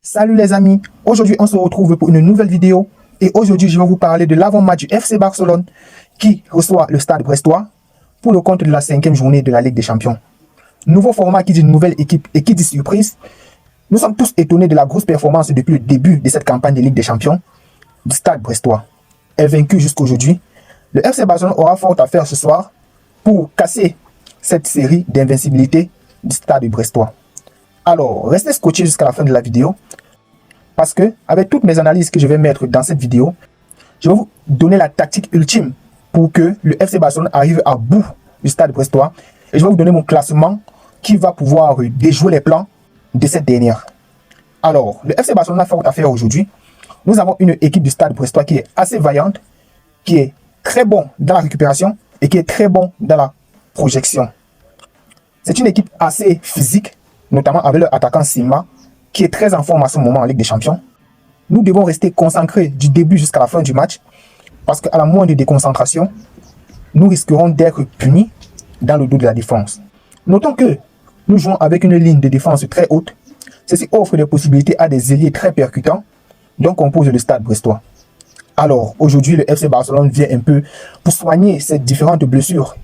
Salut les amis, aujourd'hui on se retrouve pour une nouvelle vidéo et aujourd'hui je vais vous parler de l'avant-match du FC Barcelone qui reçoit le Stade Brestois pour le compte de la 5e journée de la Ligue des Champions. Nouveau format qui dit nouvelle équipe et qui dit surprise. Nous sommes tous étonnés de la grosse performance depuis le début de cette campagne de Ligue des Champions du Stade Brestois. Est vaincu jusqu'aujourd'hui. Le FC Barcelone aura fort à faire ce soir pour casser cette série d'invincibilité du Stade Brestois. Alors, restez scotchés jusqu'à la fin de la vidéo parce que, avec toutes mes analyses que je vais mettre dans cette vidéo, je vais vous donner la tactique ultime pour que le FC Barcelone arrive à bout du Stade Brestois et je vais vous donner mon classement qui va pouvoir déjouer les plans de cette dernière. Alors, le FC Barcelone a fort à faire aujourd'hui. Nous avons une équipe du Stade Brestois qui est assez vaillante, qui est très bon dans la récupération et qui est très bon dans la projection. C'est une équipe assez physique, notamment avec leur attaquant Sima, qui est très en forme à ce moment en Ligue des Champions. Nous devons rester concentrés du début jusqu'à la fin du match, parce qu'à la moindre déconcentration, nous risquerons d'être punis dans le dos de la défense. Notons que nous jouons avec une ligne de défense très haute. Ceci offre des possibilités à des ailiers très percutants, dont compose le Stade Brestois. Alors, aujourd'hui, le FC Barcelone vient un peu pour soigner ces différentes blessures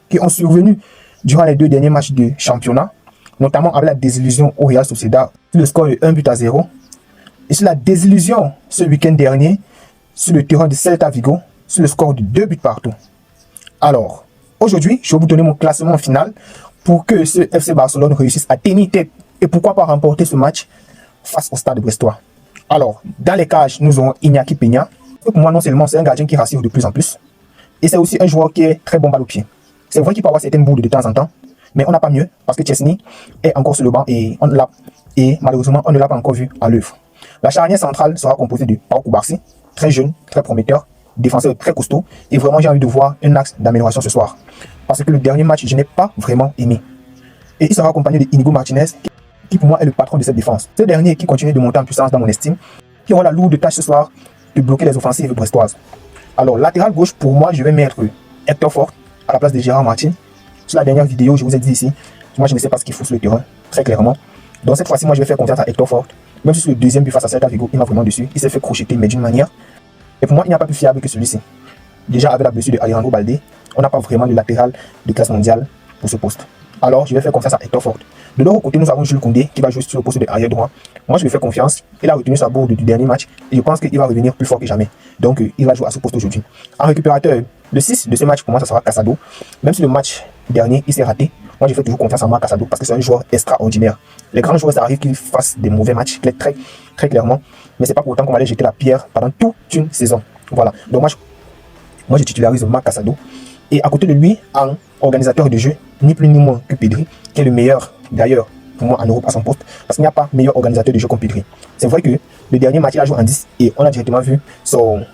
qui ont survenu durant les deux derniers matchs de championnat, notamment avec la désillusion au Real Sociedad sur le score de 1-0 et sur la désillusion ce week-end dernier sur le terrain de Celta Vigo sur le score de 2 buts partout. Alors, aujourd'hui, je vais vous donner mon classement final pour que ce FC Barcelone réussisse à tenir tête et pourquoi pas remporter ce match face au Stade Brestois. Alors, dans les cages, nous aurons Iñaki Peña. Pour moi, non seulement c'est un gardien qui rassure de plus en plus, et c'est aussi un joueur qui est très bon balle au pied. C'est vrai qu'il peut avoir certaines boules de temps en temps, mais on n'a pas mieux parce que Chesney est encore sur le banc et malheureusement on ne l'a pas encore vu à l'œuvre. La charnière centrale sera composée de Pau Cubarsí, très jeune, très prometteur, défenseur très costaud et vraiment j'ai envie de voir un axe d'amélioration ce soir parce que le dernier match je n'ai pas vraiment aimé. Et il sera accompagné de Inigo Martinez qui pour moi est le patron de cette défense. Ce dernier qui continue de monter en puissance dans mon estime, qui aura la lourde tâche ce soir de bloquer les offensives brestoises. Alors latéral gauche pour moi je vais mettre Hector Fort à la place de Gérard Martin. Sur la dernière vidéo, je vous ai dit ici, moi je ne sais pas ce qu'il faut sur le terrain, très clairement. Donc cette fois-ci, moi je vais faire confiance à Hector Fort. Même si sur le deuxième but face à Celta Vigo, il m'a vraiment dessus. Il s'est fait crocheter, mais d'une manière. Et pour moi, il n'y a pas plus fiable que celui-ci. Déjà avec la blessure de Alejandro Balde, on n'a pas vraiment de latéral de classe mondiale pour ce poste. Alors je vais faire confiance à Hector Fort. De l'autre côté, nous avons Jules Koundé qui va jouer sur le poste de arrière droit. Moi je lui fais confiance. Il a retenu sa bourde du dernier match et je pense qu'il va revenir plus fort que jamais. Donc il va jouer à ce poste aujourd'hui. En récupérateur, le 6 de ce match pour moi ça sera Casado. Même si le match dernier il s'est raté, moi je fais toujours confiance en Marc Casado parce que c'est un joueur extraordinaire. Les grands joueurs ça arrive qu'ils fassent des mauvais matchs très clairement, mais c'est pas pour autant qu'on va aller jeter la pierre pendant toute une saison. Voilà. Donc moi je titularise Marc Casado et à côté de lui en organisateur de jeu, ni plus ni moins que Pedri, qui est le meilleur d'ailleurs pour moi en Europe à son poste, parce qu'il n'y a pas meilleur organisateur de jeu comme Pedri. C'est vrai que le dernier match il a joué en 10 et on a directement vu son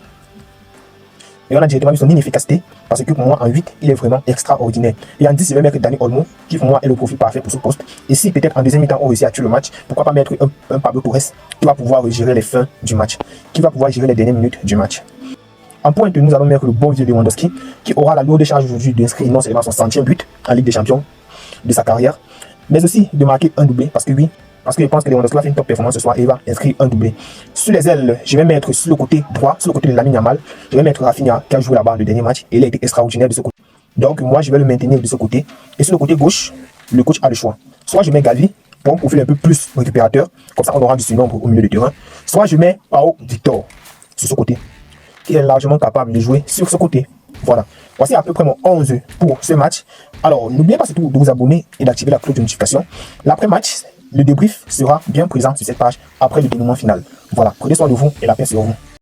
inefficacité, parce que pour moi en 8 il est vraiment extraordinaire. Et en 10 je vais mettre Dani Olmo qui pour moi est le profil parfait pour ce poste. Et si peut-être en deuxième mi-temps on réussit à tuer le match, pourquoi pas mettre un Pablo Torres qui va pouvoir gérer les fins du match, qui va pouvoir gérer les dernières minutes du match. En pointe, nous allons mettre le bon vieux Lewandowski qui aura la lourde charge aujourd'hui d'inscrire non seulement son 100e but en Ligue des Champions de sa carrière, mais aussi de marquer un doublé parce que je pense que Lewandowski va faire une top performance ce soir et il va inscrire un doublé. Sur les ailes, je vais mettre sur le côté droit, sur le côté de Lamine Yamal, je vais mettre Rafinha qui a joué là-bas le dernier match et il a été extraordinaire de ce côté. Donc moi je vais le maintenir de ce côté. Et sur le côté gauche, le coach a le choix. Soit je mets Gavi pour un profil un peu plus récupérateur, comme ça on aura du surnombre au milieu de terrain. Soit je mets Pau Victor sur ce côté, qui est largement capable de jouer sur ce côté. Voilà. Voici à peu près mon 11 pour ce match. Alors, n'oubliez pas surtout de vous abonner et d'activer la cloche de notification. L'après-match, le débrief sera bien présent sur cette page après le dénouement final. Voilà. Prenez soin de vous et la paix sur vous.